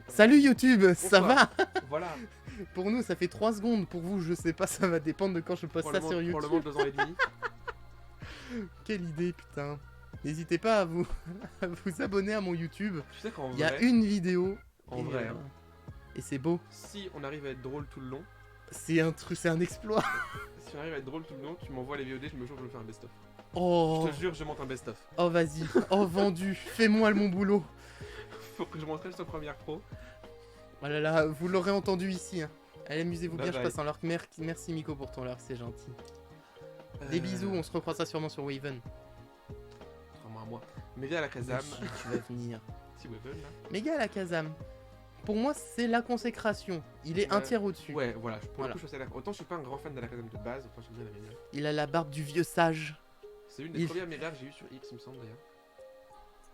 Salut YouTube, ça va? Voilà. Pour nous, ça fait 3 secondes. Pour vous, je sais pas, ça va dépendre de quand je poste ça sur YouTube. Probablement 2 ans et demi. Quelle idée, putain. N'hésitez pas à vous, à vous abonner à mon YouTube. Tu sais qu'en Il y a vrai, une vidéo. en vrai, hein, et c'est beau. si on arrive à être drôle tout le long, C'est un truc, c'est un exploit. si on arrive à être drôle tout le long, tu m'envoies les VOD, je me jure que je vais faire un best-of. Oh, Je te jure, je monte un best-of. oh vas-y. Oh vendu. Fais-moi mon boulot. Faut que je montre sur Premiere Pro. Oh là là, vous l'aurez entendu ici. Hein. Allez, amusez-vous bien, Bye je bye. passe un larc. Merci Miko pour ton larc, c'est gentil. Des bisous, on se reprend ça sûrement sur Waven. Contrairement à moi. Méga à la Kazam. Oui, tu vas venir. Si Waven là. Méga à la Kazam. Pour moi, c'est la consécration. Il est un Ouais. tiers au-dessus. Ouais, voilà. Pour Voilà. le coup, je suis assez d'accord. Autant je suis pas un grand fan de la Kazam de base, enfin j'aime bien la mignonne. Il a la barbe du vieux sage. C'est une des Il- premières mégas que j'ai eues sur X, il me semble d'ailleurs.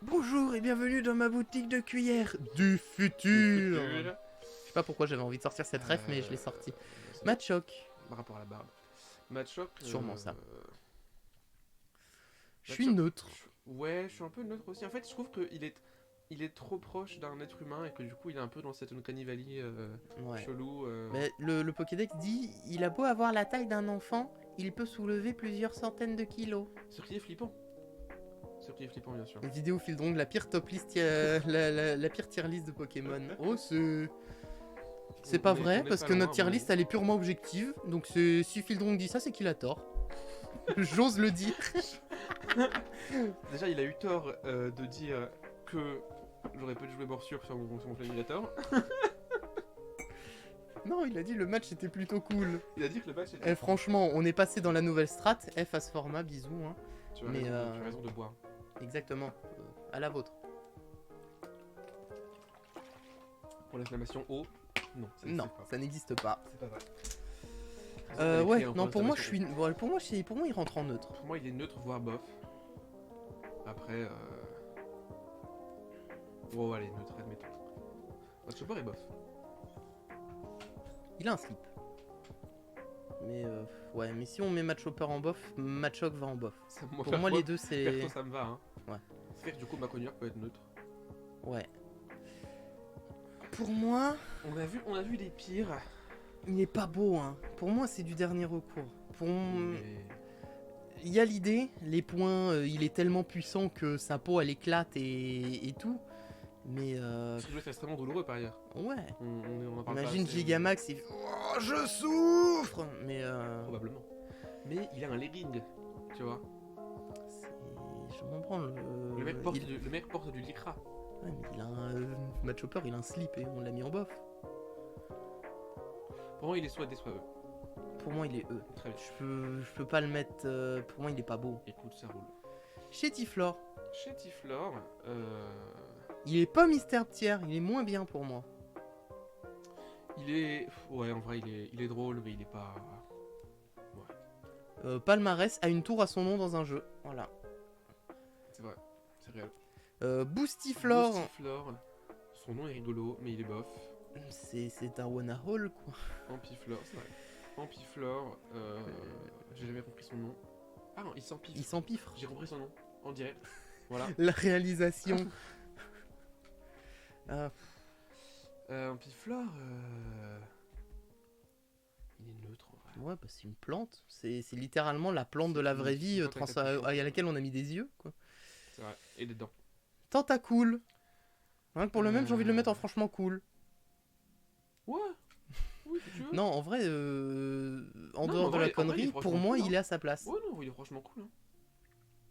Bonjour et bienvenue dans ma boutique de cuillères du futur. Futur. Je sais pas pourquoi j'avais envie de sortir cette ref, mais je l'ai sorti. C'est Matchok. par rapport à la barbe. Matchok. Sûrement ça. Je Matchok, suis neutre. Ouais, je suis un peu neutre aussi. En fait, je trouve il est trop proche d'un être humain et que du coup, il est un peu dans cette Uncanny Valley Ouais. chelou. Mais le Pokédex dit il a beau avoir la taille d'un enfant, il peut soulever plusieurs centaines de kilos. Ce qui est flippant. Ce qui est flippant, bien sûr. Une vidéo Fildrong, la pire top list, la pire tier list de Pokémon. Oh, c'est pas vrai, on est parce pas que loin, notre tier mais- list elle est purement objective. Donc si Fildrong dit ça, c'est qu'il a tort. J'ose le dire. Déjà, il a eu tort de dire que j'aurais pas dû jouer morsure sur mon Flamigator. Non, il a dit le match était plutôt cool. Il a dit que le match était. Eh, franchement, on est passé dans la nouvelle strat. F à ce format, bisous. Hein. Tu as, mais, raison, tu as raison de boire. Exactement. À la vôtre. Pour l'inflammation eau, non. Ça Non, n'existe pas. ça n'existe pas. C'est pas vrai. Ouais, non, pour moi, je suis. Bon, pour moi, il rentre en neutre. Pour moi, il est neutre, voire bof. Après, bon, allez, neutre, admettons. Matchopper est bof. Il a un slip. Mais ouais, mais si on met Matchopper en bof, Matchok va en bof. Pour moi, les deux, c'est. Perso, ça me va, hein. Ouais. C'est vrai que du coup, Maconier peut être neutre. Ouais. Pour moi, On a vu les pires. il est pas beau, hein. Pour moi, c'est du dernier recours. Pour Mais... il y a l'idée, les points, il est tellement puissant que sa peau elle éclate et tout. Mais Ce qui doit être extrêmement douloureux par ailleurs. ouais. On en parle Imagine pas assez, Gigamax, il fait oh, je souffre. Mais probablement. Mais il a un legging, tu vois. je m'en branle. Le mec porte du lycra. Ouais, mais il a un Matchopper, il a un slip et on l'a mis en bof. Pour moi, il est soit D, soit E. Pour moi, il est E. Très bien. Je peux pas le mettre. Pour moi, il est pas beau. Écoute, ça roule. Chez Tiflor, Chez Tiflor, il est pas Mystère Tiers, il est moins bien pour moi. il est... Ouais, en vrai, il est drôle, mais il est pas... Palmarès a une tour à son nom dans un jeu. Voilà. C'est vrai, c'est réel. Boostiflor, Boostiflor, son nom est rigolo, mais il est bof. c'est un Wanna Hall quoi. Ampiflor, c'est vrai. Ampiflor, j'ai jamais compris son nom. Ah non, il s'empifre. Il s'empiffre. J'ai compris son nom, en direct. Voilà. La réalisation. Ampiflor, il est neutre en vrai. Ouais, bah c'est une plante. C'est littéralement la plante de la vraie vie une plante avec la à laquelle on a mis des yeux. Quoi. C'est vrai, et des dents. Tentacool. Hein, pour le même, j'ai envie de le mettre en franchement cool. Ouais. Oui, si tu veux. Non, en vrai, en Non, dehors en de vrai, la connerie, il est pour franchement moi, cool, il est à sa place. Ouais, non, il est franchement cool. Hein.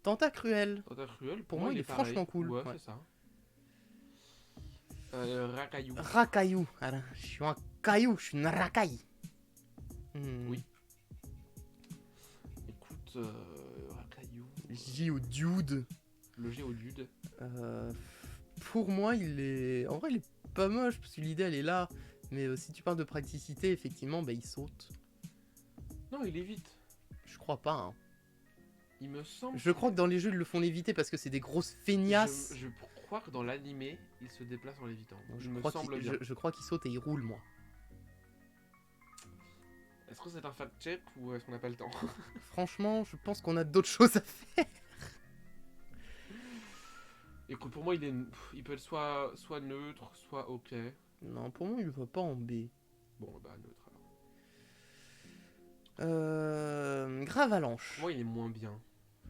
Tentacruel. Tentacruel, Pour moi, il est pareil. franchement cool, Ouais, ouais. c'est ça. Racaillou. Racaillou. Alors, je suis un caillou, je suis une racaille. Oui. Écoute, Racaillou. Geodude. Le Géodude. Pour moi, il est. En vrai, il est pas moche parce que l'idée elle est là. Mais si tu parles de praticité, effectivement, bah, il saute. Non, il évite. Je crois pas. Hein. Il me semble. Je crois que dans les jeux, ils le font léviter parce que c'est des grosses feignasses. Je crois que dans l'animé, il se déplace en lévitant. Je me crois semble qu'il- bien. je crois qu'il saute et il roule, moi. Est-ce que c'est un fact check ou est-ce qu'on n'a pas le temps? Franchement, je pense qu'on a d'autres choses à faire. Écoute, pour moi, il peut être soit neutre, soit ok. Non, pour moi, il va pas en B. Bon, bah neutre alors. Pour Gravalanche. moi, il est moins bien.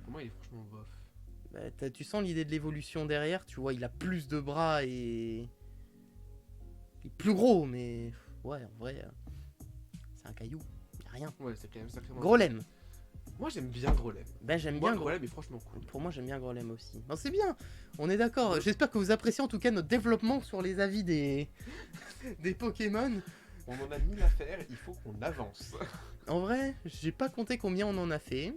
Pour moi, il est franchement bof. Bah, tu sens l'idée de l'évolution derrière, tu vois, il a plus de bras et... Il est plus gros, mais... Ouais, en vrai, c'est un caillou, y a rien. Ouais, c'est quand même sacrément. Grolem. Moi, j'aime bien Grolem. Ben, j'aime Moi, bien Grolem est franchement cool. Pour moi, j'aime bien Grolem aussi. Non, c'est bien, on est d'accord. Ouais. J'espère que vous appréciez en tout cas notre développement sur les avis des Pokémon. On en a 1000 à faire, il faut qu'on avance. En vrai, j'ai pas compté combien on en a fait.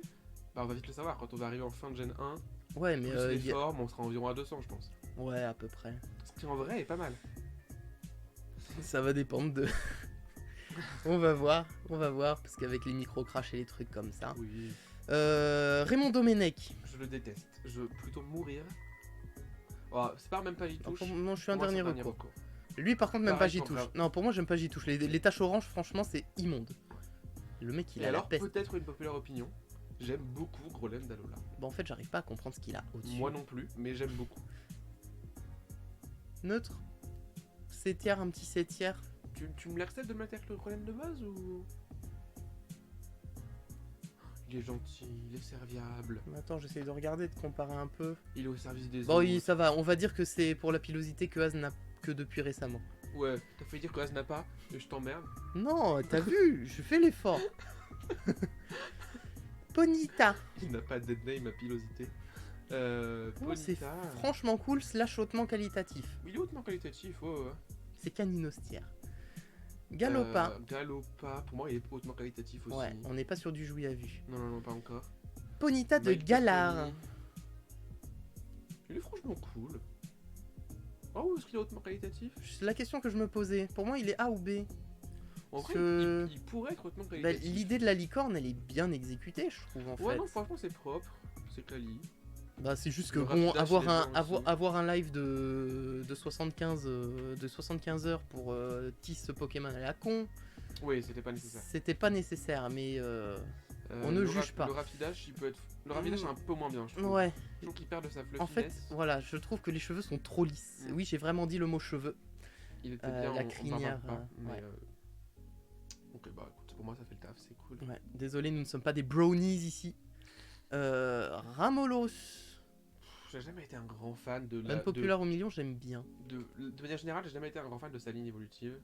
Bah, on va vite le savoir, quand on va arriver en fin de Gen 1, Ouais, mais... plus les formes, on sera environ à 200, je pense. Ouais, à peu près. Ce qui en vrai est pas mal. Ça va dépendre de... on va voir, parce qu'avec les micro-crash et les trucs comme ça. Oui. Raymond Domenech. Je le déteste. Je veux plutôt mourir. Oh, c'est pas même pas j'y touche. Non, je suis un Pour moi, dernier c'est recours. Lui, par contre, même pas Pareil, j'y je touche. comprends. Non, pour moi, j'aime pas j'y touche. Les taches oranges, franchement, c'est immonde. Le mec, il Et a alors, la peste. peut-être une populaire opinion. J'aime beaucoup Grolem d'Alola. Bon, en fait, j'arrive pas à comprendre ce qu'il a au-dessus. Moi non plus, mais j'aime beaucoup. Neutre. C-tiers, un petit C-tiers. Tu me l'acceptes de mettre avec le Grolem de base ou... Il est gentil, il est serviable, Attends, j'essaie de regarder, de comparer un peu. il est au service des Bon, autres. oui, ça va. On va dire que c'est pour la pilosité que Az n'a que depuis récemment. Ouais, t'as failli dire que Az n'a pas, et je t'emmerde. Non, t'as vu, je fais l'effort. Ponyta. Il n'a pas de dead name à pilosité. Oh, c'est Ponyta. franchement cool, slash hautement qualitatif. Il est hautement qualitatif, ouais, ouais. C'est Caninostière. Galopa. Galopa, pour moi il est hautement qualitatif aussi. Ouais, on n'est pas sur du jouy à vue. Non, non, non, pas encore. Ponyta de Mike Galar. Pony. Il est franchement cool. Oh, est-ce qu'il est hautement qualitatif? C'est la question que je me posais. Pour moi, il est A ou B. En Parce vrai, que- il pourrait être hautement Bah, qualitatif. l'idée de la licorne, elle est bien exécutée, je trouve, en Ouais, fait. non, franchement, c'est propre. C'est quali. Bah, c'est juste que Le bon, raffinage, avoir il est un, bien aussi. avoir un live de 75 heures pour tease ce Pokémon à la con, Oui, c'était pas nécessaire. c'était pas nécessaire, mais on ne juge pas. Le raffinage, il peut être. Le raffinage, c'est un peu moins bien, je trouve. ouais. Je trouve qu'il perd de sa fluffiness. En fait, voilà, je trouve que les cheveux sont trop lisses. Mm. Oui, j'ai vraiment dit le mot cheveux. il était bien la en crinière, barbare pas, mais, ouais. Ok, bah écoute, pour moi, ça fait le taf, c'est cool. Ouais, désolé, nous ne sommes pas des brownies ici. Ramolos. J'ai jamais été un grand fan de la. Même populaire au million, j'aime bien. De manière générale, j'ai jamais été un grand fan de sa ligne évolutive.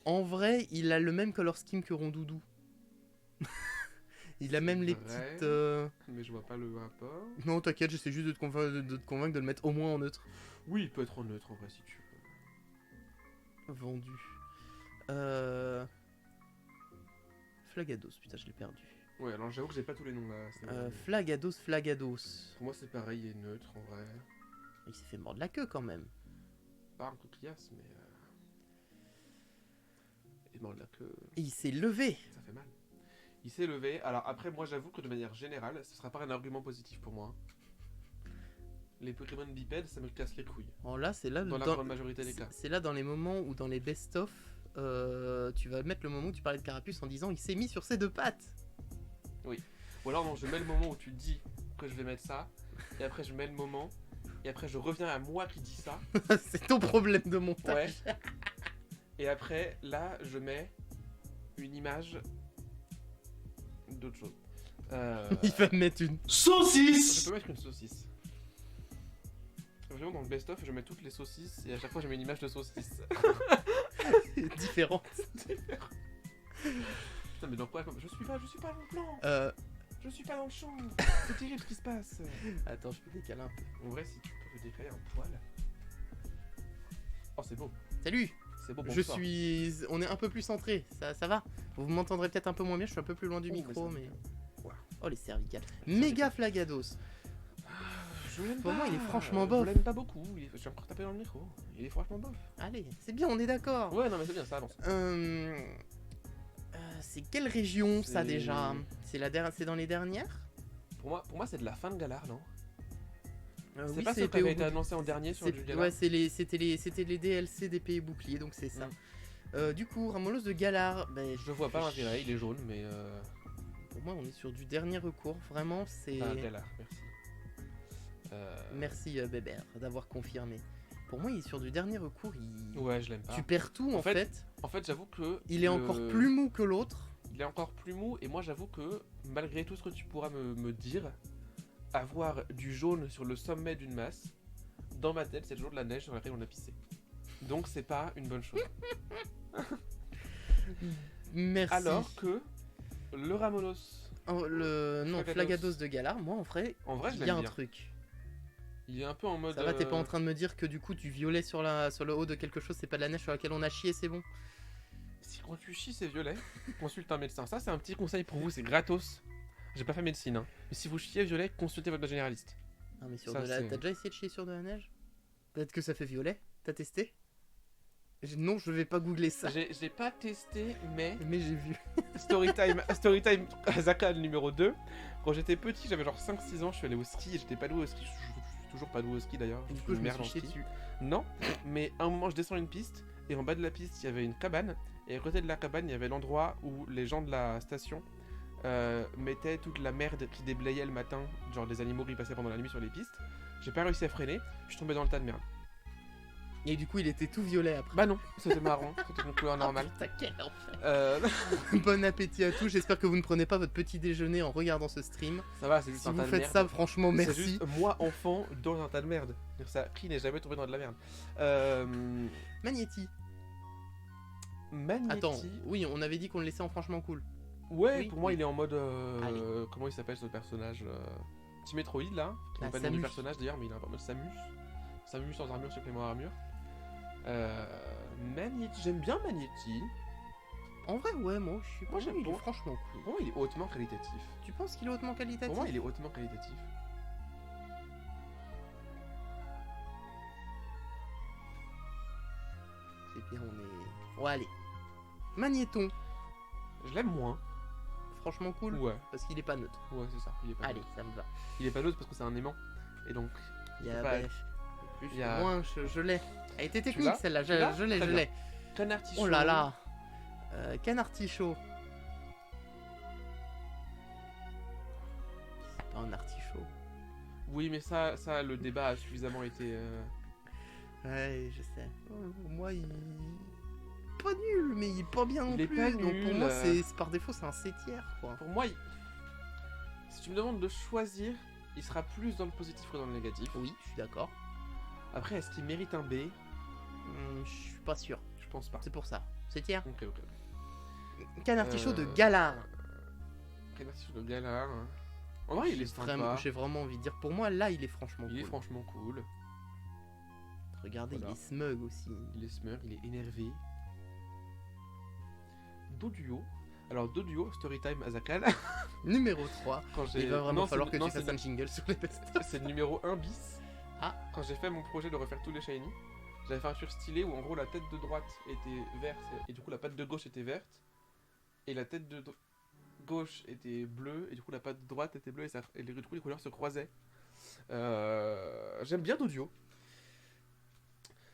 En vrai, il a le même color scheme que Rondoudou. Il a même les vrai. petites... Mais je vois pas le rapport. Non, t'inquiète, j'essaie juste de te convaincre de le mettre au moins en neutre. Oui, il peut être en neutre en vrai si tu veux. Vendu. Flagados, putain, je l'ai perdu. Ouais, alors j'avoue que j'ai pas tous les noms là. c'est vrai. Flagados. Pour moi, c'est pareil, il est neutre en vrai. Il s'est fait mordre la queue quand même. Pas un coquillasse, mais. Il mord la queue. Et il s'est levé. Ça fait mal. Il s'est levé. Alors après, moi j'avoue que de manière générale, ce sera pas un argument positif pour moi. Les Pokémon bipèdes, ça me casse les couilles. Alors là, c'est là, Dans la grande majorité des cas. c'est là dans les moments où dans les best-of, tu vas mettre le moment où tu parlais de Carapuce en disant il s'est mis sur ses deux pattes. Ou alors non, je mets le moment où tu dis que je vais mettre ça, et après je mets le moment, et après je reviens à moi qui dis ça, C'est ton problème de montage. ouais. Et après, là, je mets une image d'autre chose. Il va me mettre une Je Saucisse! peux mettre une saucisse. Vraiment dans le best-of, je mets toutes les saucisses, et à chaque fois je mets une image de saucisse. différente. Putain, mais dans quoi je suis pas dans le plan. Je suis pas dans le champ. C'est terrible ce qui se passe. Attends, je peux décaler un peu. En vrai, si tu peux décaler un poil. Oh, c'est beau. Salut. C'est beau. Je suis... On est un peu plus centré, ça va. Vous m'entendrez peut-être un peu moins bien, je suis un peu plus loin du micro, mais... Oh, les cervicales. Méga Flagados. Je l'aime Pour pas. moi, il est franchement bof. Je l'aime pas beaucoup. Je suis encore tapé dans le micro. Il est franchement bof. Allez, c'est bien, on est d'accord. Ouais, non, mais c'est bien, ça avance. C'est quelle région, ça, C'est- déjà? C'est dans les dernières? Pour moi, c'est de la fin de Galar, non? C'est Oui, pas ça qui c'était avait au été bout- annoncé en dernier sur c'est- du Galar. Ouais, c'était les DLC d'épée et bouclier, donc c'est ça. Du coup, Ramolos de Galar, ben, Je vois pas l'intérêt, il est jaune, mais. pour moi, on est sur du dernier recours. Vraiment, c'est. Ah, Galar, merci. Merci Bébert d'avoir confirmé. Pour moi, il est sur du dernier recours. Ouais, je l'aime pas. Tu perds tout en fait. En fait, j'avoue que. Il est encore plus mou que l'autre. Il est encore plus mou, et moi, j'avoue que, malgré tout ce que tu pourras me dire, avoir du jaune sur le sommet d'une masse, dans ma tête, c'est le jour de la neige sur laquelle on a pissé. Donc, c'est pas une bonne chose. Merci. Alors que le Ramolos. Oh, non, Flagados de Galar, moi en vrai, je il y a l'aime un bien. truc. Il est un peu en mode. Ça va, t'es pas en train de me dire que du coup du violet sur le haut de quelque chose, c'est pas de la neige sur laquelle on a chié, c'est bon? Si quand tu chies, c'est violet, consulte un médecin. Ça, c'est un petit conseil pour vous, c'est gratos. J'ai pas fait médecine, hein. Mais si vous chiez violet, consultez votre généraliste. Non, mais sur Ça, de la. c'est- T'as déjà essayé de chier sur de la neige? Peut-être que ça fait violet? T'as testé? Non, je vais pas googler ça. J'ai pas testé, mais. Mais j'ai vu. Storytime Zakal numéro 2. Quand j'étais petit, j'avais genre 5-6 ans, je suis allé au ski et j'étais pas doué au ski. Je suis toujours pas doué au ski d'ailleurs. Du suis coup, je une me merde suis en chié ski. dessus. Non, mais à un moment, je descends une piste et en bas de la piste, il y avait une cabane. Et à côté de la cabane, il y avait l'endroit où les gens de la station mettaient toute la merde qui déblayait le matin, genre des animaux qui passaient pendant la nuit sur les pistes. J'ai pas réussi à freiner, je suis tombé dans le tas de merde. Et du coup, il était tout violet après. Bah non, c'était marrant, c'était une couleur normale. Putain, quel enfer. Euh, Bon appétit à tous. J'espère que vous ne prenez pas votre petit déjeuner en regardant ce stream. ça va, c'est juste Si un vous tas de faites merde. ça, franchement, C'est merci. juste moi, enfant, dans un tas de merde. C'est-à-dire ça, qui n'est jamais tombé dans de la merde. Magnéti. Magnéti. Attends, oui, on avait dit qu'on le laissait en franchement cool. Ouais, Oui, pour moi, oui. il est en mode. Allez. Comment il s'appelle ce personnage Petit Metroid là. Qui n'est Ah, pas le nom du Samus. personnage d'ailleurs, mais il est en mode Samus. Samus sans armure, supplément armure. Magnéti. J'aime bien Magnéti. En vrai, ouais, moi, je suis Moi, j'aime il est beaucoup. franchement cool. Pour moi, il est hautement qualitatif. Tu penses qu'il est hautement qualitatif? Pour moi, il est hautement qualitatif. C'est bien, on est. Ouais, allez. Magnéton. Je l'aime moins. Franchement cool. Ouais, Parce qu'il est pas neutre. ouais, c'est ça. Il est pas Allez, neutre. ça me va. Il est pas neutre parce que c'est un aimant. Et donc. Il y a. C'est pas- bah, plus il y a- ou moins, je l'ai. Elle était l'as technique celle-là, Tu l'as je l'ai, Très je bien. l'ai. Canard Tichon. Oh là là. Canard Tichot. C'est pas un artichaut. Oui, mais ça, le débat a suffisamment été. Ouais, je sais. Moi, il. Pas nul, mais il est pas bien non Il est plus. pas Donc pour nul, moi, c'est par défaut, c'est un C tiers, quoi. Pour moi, si tu me demandes de choisir, il sera plus dans le positif que dans le négatif. Oui, je suis d'accord. Après, est-ce qu'il mérite un B? Je suis pas sûr. Je pense pas. C'est pour ça. C tiers. Ok, ok. Canard Tichot de Euh, Galar. Canard Tichot de Galar. En vrai, il est sympa. J'ai vraiment envie de dire. Pour moi, là, il est franchement Il est cool. franchement cool. Regardez, Voilà. il est smug aussi. Il est smug, il est énervé. Doduo. Alors, Doduo, Storytime Azakal. Numéro 3. Quand j'ai... Il va vraiment Non, falloir c'est- que non, tu fasses c'est- un jingle sur les tests. C'est le numéro 1 bis. Ah. Quand j'ai fait mon projet de refaire tous les shiny, j'avais fait un surstylé où en gros la tête de droite était verte et du coup la patte de gauche était verte. Et la tête de gauche était bleue et du coup la patte de droite était bleue et du coup les couleurs se croisaient. J'aime bien Doduo.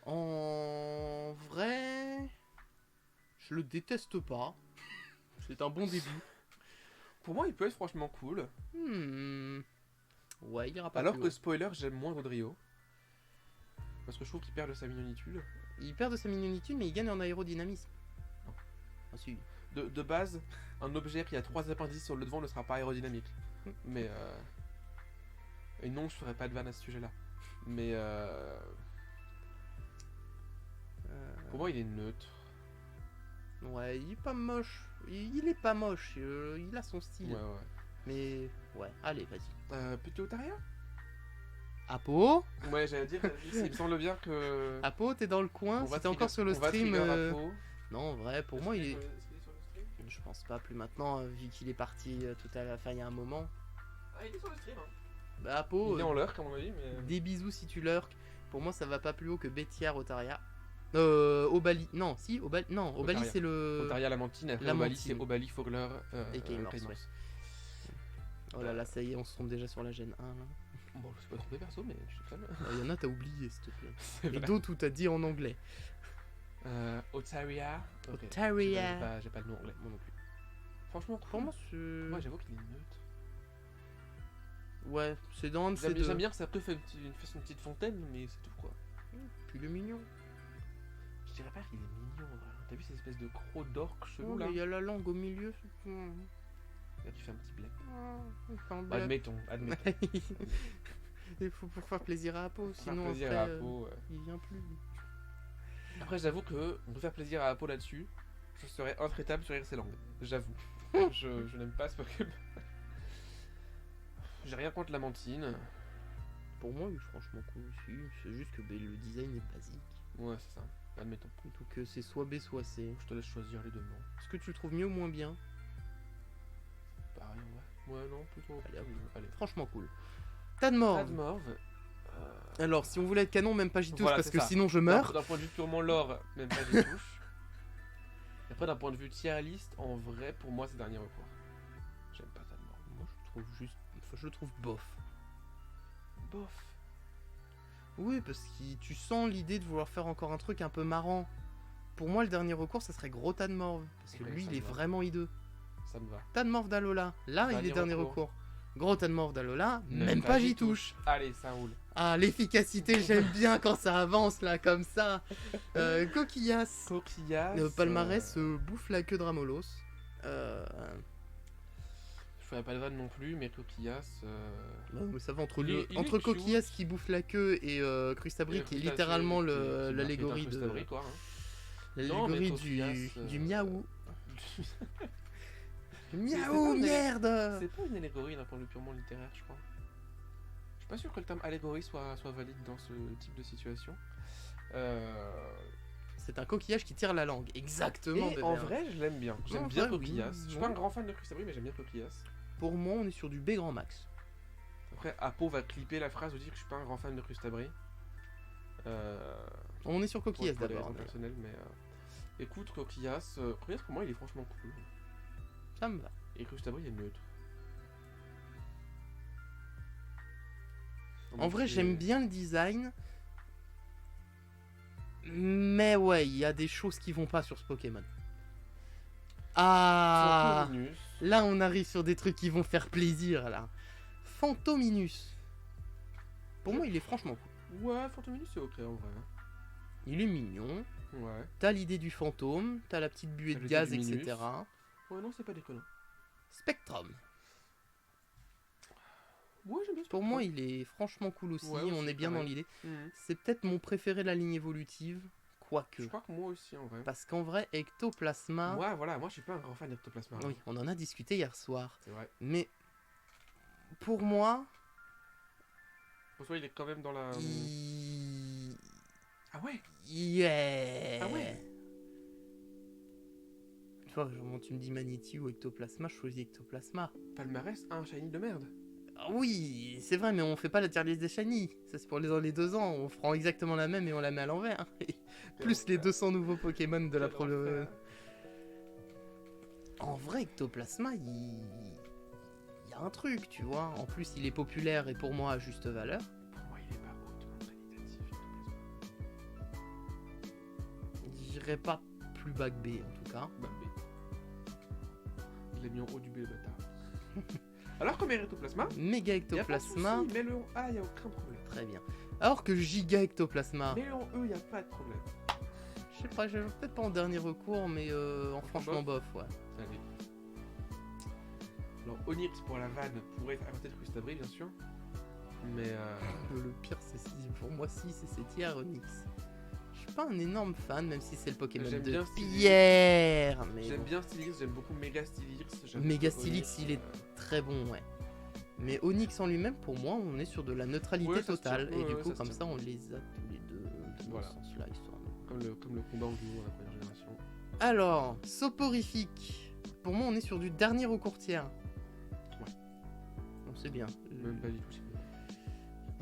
En vrai, je le déteste pas. C'est un bon début. Pour moi il peut être franchement cool. Ouais, il ira pas Alors plus que haut. spoiler j'aime moins Dodrio. Parce que je trouve qu'il perd de sa mignonitude. Il perd de sa mignonitude, mais il gagne en aérodynamisme. Non. Ah si. De base, un objet qui a 3 appendices sur le devant ne sera pas aérodynamique. Mais et non, je ferai pas de vanne à ce sujet-là. Mais pour moi, il est neutre. Ouais, il est pas moche. Il est pas moche. Il a son style. Ouais, ouais. Mais ouais, allez, vas-y. Petit Otaria. Apo Ouais, j'allais dire, il me semble bien que. Apo, t'es dans le coin. on va Si t'es encore trigger- sur le on va stream. trigger Apo. Non, en vrai, pour moi, il est. Est-ce qu'il est sur le stream Je pense pas plus maintenant, vu qu'il est parti tout à la fin il y a un moment. Ah, il est sur le stream. Hein. Bah, Apo, Il est en lurk, à mon avis, mais. des bisous si tu lurk. Pour moi, ça va pas plus haut que Bétière Otaria. Obali. Non, si, Obali. Non, Obali, Otaria. c'est le. Otaria Lamantine, après Lamantine. Obali, c'est Obali Fogler Et Keimors, Keimors. ouais. Oh là là, ça y est, on se trompe déjà sur la gêne 1 là. Bon, je suis pas trompé perso, mais je suis calme. Il y en a, t'as oublié, s'il te plaît. C'est Et vrai. d'autres où t'as dit en anglais. Otaria. Ok. Otaria. J'ai pas le nom anglais, moi non plus. Franchement, cool. Pour moi, c'est... Moi, j'avoue qu'il est neutre. Ouais, c'est dans un de ces deux. J'aime bien que ça peut faire une petite fontaine, mais c'est tout quoi. Puis le mignon. Je dirais pas qu'il est mignon. Là. T'as vu cette espèce de croc d'orque chelou Oh, là mais il y a la langue au milieu. Là, tu fais un petit bled. Enfin, Admettons. Il faut pour faire plaisir à Apo, sinon plaisir après, à Apo, ouais. il vient plus. Après, j'avoue que nous faire plaisir à Apo là-dessus, je serais intraitable sur RC Lang. J'avoue. je n'aime pas ce Pokémon. J'ai rien contre la mantine. Pour moi, il est franchement cool aussi. C'est juste que le design est basique. Ouais, c'est ça. Admettons. Donc c'est soit B, soit C. Je te laisse choisir les deux noms. Est-ce que tu le trouves mieux ou moins bien? Pareil, ouais. Ouais, non, plutôt. Allez. Franchement cool. Tadmorve. Tadmorve. Alors, si on voulait être canon, même pas j'y touche Voilà, parce c'est que ça. sinon je meurs. D'un point de vue purement lore, même pas j'y touche. Et après, d'un point de vue tier list, en vrai, pour moi, c'est dernier recours. J'aime pas Tadmorve. Moi, je trouve juste. Enfin, je le trouve bof. Bof. Oui, parce que tu sens l'idée de vouloir faire encore un truc un peu marrant. Pour moi, le dernier recours, ça serait gros Tadmorve. Parce que Ouais, lui, ça il est me va. vraiment hideux. Ça me va. Tadmorve d'Alola. Là, il est dernier recours. Gros Tadmorve d'Alola, même pas j'y touche. Allez, ça roule. Ah, l'efficacité, j'aime bien quand ça avance là, comme ça. Coquillas. Coquillas. Palmarès bouffe la queue de Ramolos. Je ferais pas de vanne non plus, mais Coquillas. Mais ça va entre, Il est entre cute. Coquillas qui bouffe la queue et Crustabri qui est littéralement l'allégorie de. L'allégorie du miaou. Miaou, merde! C'est pas une allégorie d'un point de vue purement littéraire, je crois. Je suis pas sûr que le terme allégorie soit valide dans ce type de situation. C'est un coquillage qui tire la langue, exactement. Et en vrai, je l'aime bien. J'aime En bien vrai, Coquillas. oui. Je suis pas un grand fan de Crustabri, mais j'aime bien Coquillas. Pour moi, on est sur du B grand max. Après, Apo va clipper la phrase de dire que je suis pas un grand fan de Crustabri. On est sur Coquillas pour des d'abord. raisons personnelles, mais écoute, Coquillas, Coquillas pour moi il est franchement cool. Ça me va. Et Crustabri est neutre. En vrai, j'aime bien le design. Mais ouais, il y a des choses qui vont pas sur ce Pokémon. Ah, Fantominus. là on arrive sur des trucs qui vont faire plaisir là. Fantominus. Pour moi, il est franchement cool. Ouais, Fantominus c'est ok en vrai. Il est mignon. Ouais. T'as l'idée du fantôme, t'as la petite buée T'as de l'idée gaz, du etc. Minus. Ouais, non, c'est pas déconnant. Spectrum. Ouais, j'aime bien. Pour moi, il est franchement cool aussi. Ouais, On aussi, est bien dans pareil. l'idée. Mhm. C'est peut-être mon préféré de la ligne évolutive. Quoique. Je crois que moi aussi en vrai. Parce qu'en vrai, Ectoplasma. Ouais, voilà, moi je suis pas un grand fan d'Ectoplasma. Oui, on en a discuté hier soir. C'est vrai. Mais pour moi, Pour toi, il est quand même dans la. Ah ouais. Yeah. Ah ouais. Tu vois, genre, tu me dis Manity ou Ectoplasma, je choisis Ectoplasma. Palmarès, un shiny de merde. Ah oui, c'est vrai, mais on fait pas la tier list des shiny. Ça, c'est pour les 2 ans. On prend exactement la même et on la met à l'envers. Plus les 200 nouveaux Pokémon de la première. En vrai, Ectoplasma, il y a un truc, tu vois. En plus, il est populaire et pour moi à juste valeur. Pour moi, il est pas hautement qualitatif, Ectoplasma. J'irais pas plus bas que B en tout cas. Bah, B. Il est mis en haut du B, le bâtard. Alors que Ectoplasma, Méga y a pas de Ectoplasma, souci, mets-le en A, y a aucun problème. très bien. Alors que Giga Ectoplasma, Mets-le en E, y a pas de problème. je sais pas, peut-être pas en dernier recours, mais en franchement bof, ouais. Allez. Alors, Onyx pour la vanne pourrait être à côté de Crustabri, bien sûr. Mais Le pire, c'est pour moi, si c'est tiers Onyx. Je suis pas un énorme fan, même si c'est le Pokémon J'aime de bien Steelix. pierre. Mais j'aime bon. bien Steelix, j'aime beaucoup Mega Steelix. j'aime Mega beaucoup Steelix, Onyx, il est très bon, ouais. Mais Onyx en lui-même, pour moi, on est sur de la neutralité Ouais, ça se totale. tient. Et Ouais, du ouais, coup, ça se comme tient. ça, on les a tous les deux dans Voilà. ce sens-là, histoire de... comme le combat en duo dans la première génération. Alors, soporifique. Pour moi, on est sur du dernier recours tiers. Ouais. On sait bien. Même pas du tout.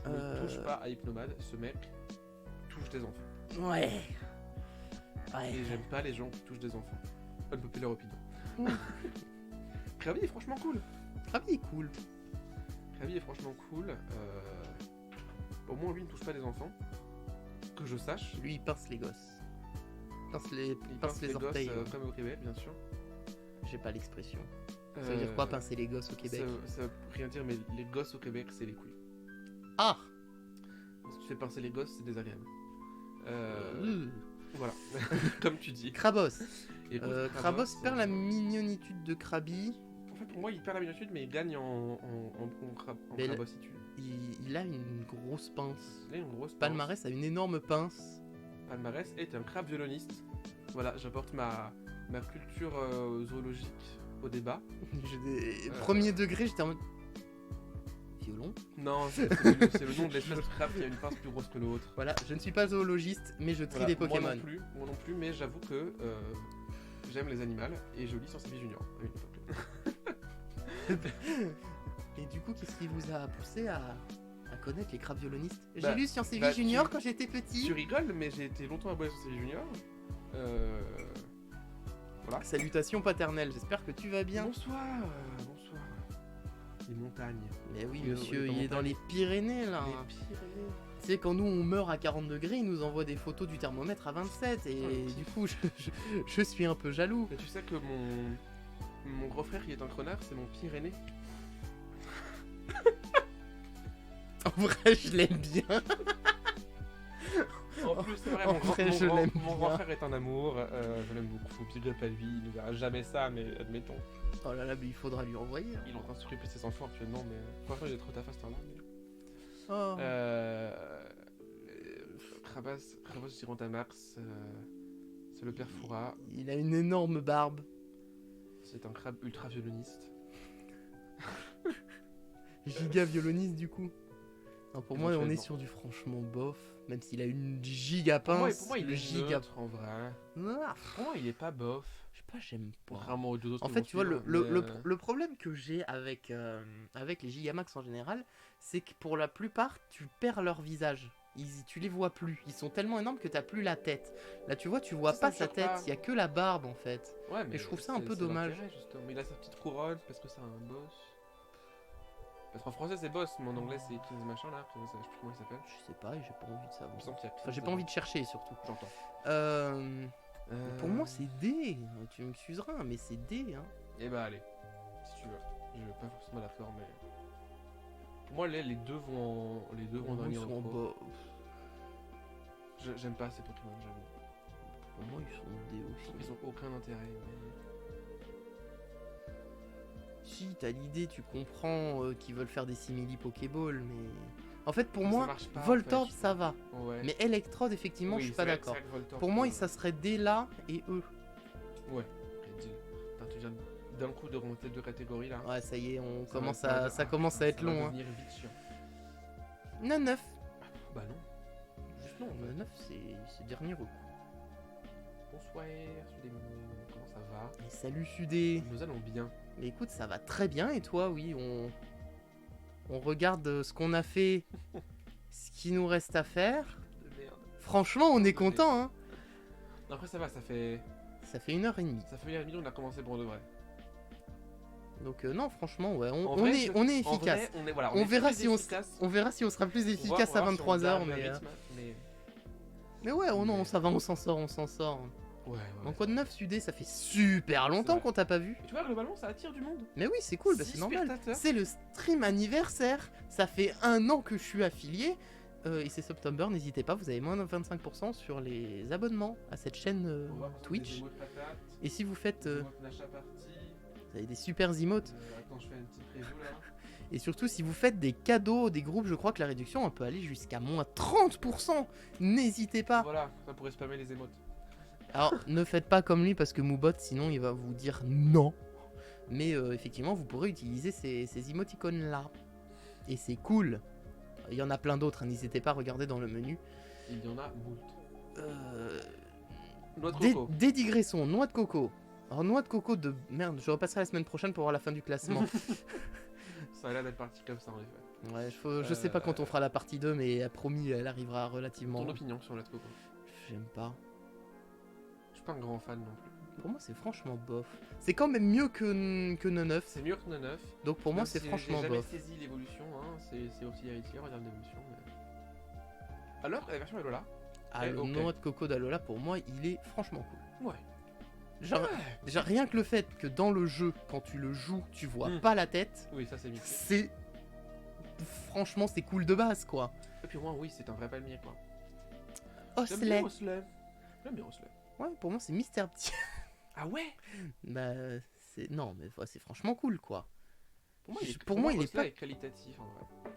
Ne touche pas à Hypnomade, ce mec touche des enfants. Ouais. Ouais. Et j'aime pas les gens qui touchent des enfants. Unpopular opinion. Krabi est franchement cool. Krabi est cool. Krabi est franchement cool. Au moins lui ne touche pas des enfants. Que je sache. Lui, il pince les gosses. les, Ils pince pincent les les orteils. gosses comme au Québec, bien sûr. J'ai pas l'expression. Ça veut dire quoi, pincer les gosses au Québec? Ça veut rien dire, mais les gosses au Québec, c'est les couilles. Ah. Si tu fais pincer les gosses, c'est désagréable. Euh. Voilà, comme tu dis. Krabos. Écoute, Krabos perd la mignonitude de Krabi. En fait, pour moi, il perd la mignonitude, mais il gagne en Mais crabossitude. Il a une grosse pince. Il a une grosse pince. Palmarès a une énorme pince. Palmarès est un crabe violoniste. Voilà, j'apporte ma culture zoologique au débat. Premier degré, j'étais en mode. Violon. Non, c'est le nom de l'espèce de crabe qui a une pince plus grosse que l'autre. Voilà, je ne suis pas zoologiste, mais je trie Voilà, des Pokémon. Moi non plus, mais j'avoue que j'aime les animaux et je lis Sciences et Vie Junior à une époque. Et du coup, qu'est-ce qui vous a poussé à connaître les crabes violonistes? Bah, J'ai lu Sciences et bah, Vie Junior tu- quand j'étais petit. Tu rigoles, mais j'ai été longtemps abonné à Sciences et Vie Junior. Voilà. Salutations paternelles, j'espère que tu vas bien. Bonsoir, bonsoir. Les montagnes. Mais oui, Il est monsieur, dans il est dans les Pyrénées là. Les Pyrénées. Tu sais, quand nous on meurt à 40 degrés, il nous envoie des photos du thermomètre à 27. Et Ouais. du coup, je suis un peu jaloux. Mais tu sais que mon gros frère qui est un crenard, c'est mon Pyrénées. En vrai, je l'aime bien. En plus, c'est vrai, En vrai, je l'aime mon bien. grand frère est un amour, je l'aime beaucoup, big up à lui, il ne verra jamais ça, mais admettons. Oh là là, mais il faudra lui envoyer. Il est en train de s'occuper de ses enfants actuellement, mais pour l'instant, j'ai trop taf à ce temps-là. Mais... Oh. Krabos Girondamax, c'est le père Foura, Il a une énorme barbe. c'est un crabe ultra violoniste. Giga violoniste du coup. Non, pour moi, on est Éventuellement. sur du franchement bof. Même s'il a une giga Pour moi, pince. il le est giga. neutre en vrai. Ah, Pour moi, il est pas bof. je sais pas, j'aime pas. Contrairement aux deux autres. En qui fait, vont tu vois, suivre, mais, le problème que j'ai avec les Gigamax en général, c'est que pour la plupart, tu perds leur visage. Tu les vois plus. Ils sont tellement énormes que t'as plus la tête. Là, tu vois Ça pas me sa choque tête. pas. Il y a que la barbe en fait. Ouais, mais je trouve ça un peu c'est dommage. l'intérêt, justement. Mais il a sa petite couronne parce que c'est un boss. Parce qu'en français c'est boss, mais en anglais c'est Prince machin là, je sais plus comment il s'appelle. Je sais pas, et j'ai pas envie de Il savoir. me semble qu'il y a Enfin, Prince j'ai pas dedans. envie de chercher surtout. J'entends. Pour moi, c'est D. Tu m'excuseras, mais c'est D. Hein. Eh bah allez, si tu veux. Je vais pas forcément d'accord, mais. Pour moi, les deux vont Pour moi, dans ils les sont en pro. bas. J'aime pas ces Pokémon, j'avoue. Pour moi, ils sont D aussi. Ils ont aucun intérêt. Mais... Si, t'as l'idée, tu comprends qu'ils veulent faire des simili Pokéball, mais. En fait, pour Ça moi, marche pas, en Voltorb, fait. ça va. Ouais. Mais Electrode, effectivement, Oui, je suis pas c'est vrai- d'accord. c'est vrai que Voltorb, Pour moi, ça serait D là et E. Ouais. Ridicule. Putain, tu viens d'un coup de remonter deux catégories là. Ouais, ça y est, on Ça commence va- à, ça commence putain, à être ça va long. Hein. devenir vite chiant. 9-9. Bah non. Juste non. en fait. 9, c'est dernier recours. Bonsoir, Sudémo. Comment ça va? Et salut Sudé. Nous allons bien. Mais écoute, ça va très bien et toi, oui, on regarde ce qu'on a fait, ce qui nous reste à faire. De merde. Franchement, on est content, hein. Non, après ça va, ça fait 1h30. Ça fait 1h30 on a commencé pour de vrai. Donc non, franchement, ouais, En on vrai, est, je- on est En efficace. vrai, voilà, On est verra très si on efficace. On verra si on sera plus On efficace va à voir si on 23h, garde le mais... rythme, Mais ouais, oh non, mais- ça va, on s'en sort, on s'en sort. Ouais, ouais. En quoi de neuf, Sudé, ça fait super longtemps vrai. qu'on t'a pas vu. Tu vois, globalement, ça attire du monde. Mais oui, c'est cool, bah, 6 c'est normal. spectateurs. C'est le stream anniversaire. Ça fait 1 an que je suis affilié. Et c'est September, n'hésitez pas, vous avez moins de 25% sur les abonnements à cette chaîne On va voir Twitch. des émotes patates, Et si vous faites... des émotes Nacha Party. vous avez des super emotes. Attends, je fais une petite preview là. Et surtout, si vous faites des cadeaux, des groupes, je crois que la réduction elle peut aller jusqu'à moins 30%. N'hésitez pas. Voilà, ça pourrait spammer les émotes. Alors, ne faites pas comme lui parce que Moobot, sinon il va vous dire non. Mais effectivement, vous pourrez utiliser ces emoticônes-là. Et c'est cool. Il y en a plein d'autres, hein, n'hésitez pas à regarder dans le menu. Il y en a moult. Noix de Des coco. digressons, noix de coco. Alors, noix de coco de... Merde, je repasserai la semaine prochaine pour voir la fin du classement. Ça a l'air d'être parti comme ça en effet. Ouais, je sais pas quand on fera la partie 2, mais promis, elle arrivera relativement... Ton opinion sur noix de coco? J'aime pas. Je suis pas un grand fan non plus. Pour moi, c'est franchement bof. C'est quand même mieux que 9. C'est mieux que 9. Donc pour moi, c'est franchement J'ai jamais bof. saisi l'évolution, hein. C'est Auxiliarity en termes d'évolution. Mais... Alors, la version Alola, Ah, Eh, le ok. noix de coco d'Alola, pour moi, il est franchement cool. Ouais. Genre, déjà, rien que le fait que dans le jeu, quand tu le joues, tu vois Hmm. pas la tête, Oui, ça c'est mythique. c'est. Franchement, c'est cool de base, quoi. Et puis au moins, oui, c'est un vrai palmier, quoi. J'aime Osley. bien Osley. J'aime bien Osley. Ouais, pour moi, c'est Mister Petit. Ah ouais. Bah, c'est. Non, mais ouais, c'est franchement cool, quoi. Pour moi, Pour moi, il est Osley pas. est qualitatif, en vrai.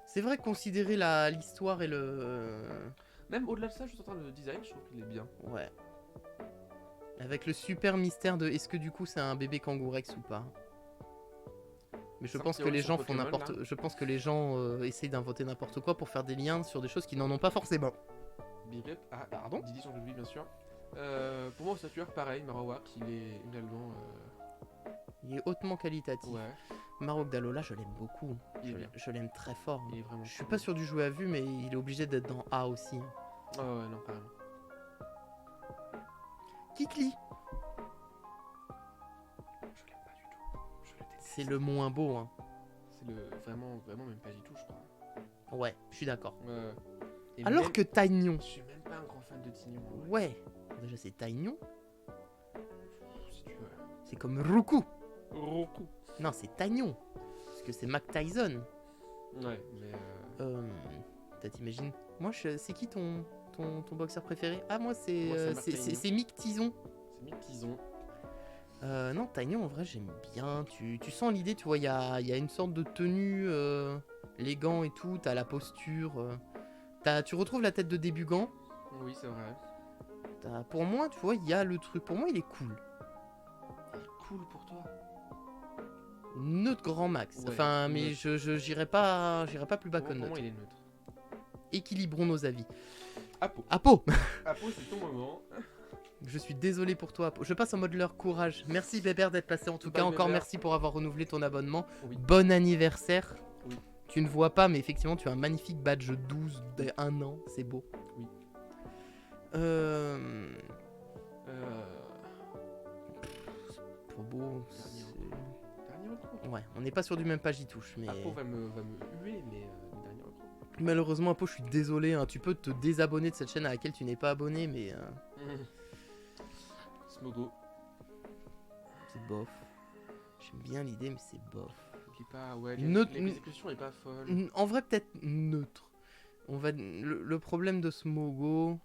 C'est vrai, considérer l'histoire et le. Même au-delà de ça, je suis en train de le design, je trouve qu'il est bien. Ouais. Avec le super mystère de est-ce que du coup c'est un bébé kangourex ou pas. Mais je C'est un pense petit que les rôle sur gens font Pokémon, n'importe. là. Je pense que les gens essayent d'inventer n'importe quoi pour faire des liens sur des choses qui n'en ont pas forcément. Big up. Ah, Pardon. Didi sur le lui, bien sûr. Pour moi, au statuaire, pareil, Marowak, il est également. Il est hautement qualitatif. Ouais, Marok d'Alola, je l'aime beaucoup. il est bien. Je l'aime très fort. Il est vraiment. Je suis pas sûr du jouer à vue, mais il est obligé d'être dans A aussi. Oh ouais, non, carrément. Kikli, Je l'aime pas du tout. Je le déteste. c'est le moins beau. Hein. C'est le. Vraiment, même pas du tout, je crois. Ouais, je suis d'accord. Et Alors même- que Taignon, Je suis même pas un grand fan de Tignon. ouais. Déjà c'est Taignon, Si tu veux. c'est comme Roku. Roku. Non, c'est Taignon. Parce que c'est Mac Tyson. Ouais, mais. T'imagines. Moi, c'est qui ton boxeur préféré? Ah, moi, Moi, c'est Marc Taignon. c'est Mick Tison. C'est mis Tison. Non, Taignon, en vrai, j'aime bien. Tu sens l'idée, tu vois, il y a une sorte de tenue, les gants et tout, t'as la posture. Tu retrouves la tête de début gant. Oui, c'est vrai. Pour moi, tu vois, il y a le truc. Pour moi, il est cool. Il est cool pour toi. Neutre grand max. Ouais, Enfin, mais neutre. j'irai pas plus bas Pour que moi, neutre. il est neutre. Équilibrons nos avis. Apo. Apo. Apo, c'est ton moment. Je suis désolé pour toi. Je passe en mode leur courage. Merci Bébert d'être passé en tout Bye, cas. Encore Bébert. merci pour avoir renouvelé ton abonnement. Oui. Bon anniversaire. Oui. Tu ne vois pas, mais effectivement, tu as un magnifique badge 12 d'1 an. C'est beau. Oui. Euh... Trop beau. Dernier recours. Ouais, on n'est pas sur du même page y touche. Mais... Apo va me huer, mais dernier recours. Malheureusement, Apo, je suis désolé. Hein. Tu peux te désabonner de cette chaîne à laquelle tu n'es pas abonné, mais Smogo. c'est bof. J'aime bien l'idée, mais c'est bof. Il est pas. Ouais, Neutre- l'exécution est pas folle. En vrai, peut-être neutre. Le problème de Smogo.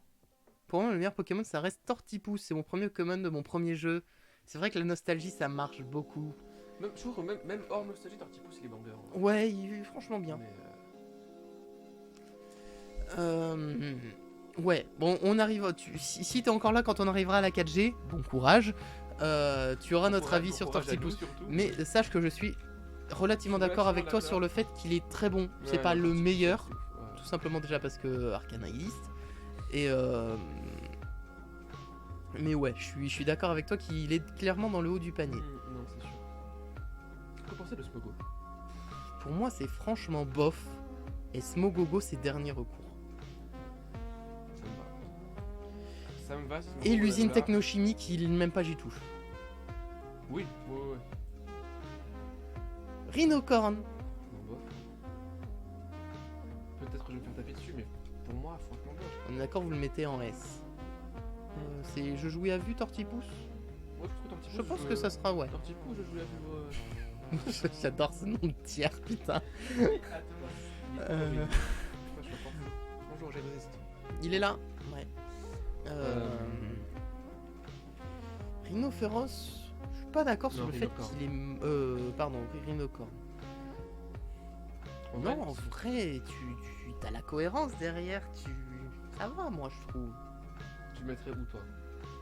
Pour moi, le meilleur Pokémon, ça reste Tortipousse. C'est mon premier Pokémon de mon premier jeu. C'est vrai que la nostalgie, ça marche beaucoup. Même, je trouve que même hors nostalgie, Tortipousse, il est banger. Hein. Ouais, il est franchement bien. Mais, Ouais, bon, on arrive. Si t'es encore là quand on arrivera à la 4G, bon courage. Tu auras notre avis sur Tortipousse. Mais sache que je suis relativement Je suis d'accord avec toi relativement sur le fait qu'il est très bon. C'est pas le meilleur, tout Ouais. simplement déjà parce que Arcana existe. Et mais ouais, je suis d'accord avec toi qu'il est clairement dans le haut du panier. Non, c'est sûr. Que pensez de Smogo? Pour moi, c'est franchement bof. Et Smogogo, c'est dernier recours. Ça me va. Ça me va. Smogo, Et l'usine là. technochimique, même pas j'y touche. Oui, ouais. Rhinocorn. Non, bof. Peut-être que je vais me faire taper dessus, mais pour moi, franchement, bof. On est d'accord, vous le mettez en S. C'est je jouais à vue Tortipousse. Ouais, je trouve Tortipousse. Je pense que ça sera ouais. Tortipousse, je jouais à J'adore ce nom de tiers, putain. Bonjour, j'existe. Il est là. Ouais. Rhinophéros, je suis pas d'accord sur Non, le fait Rhinocorn. qu'il est. Pardon, Rhinocorn. Non, en vrai, tu as la cohérence derrière. Ça va, moi, je trouve. Tu le mettrais où, toi?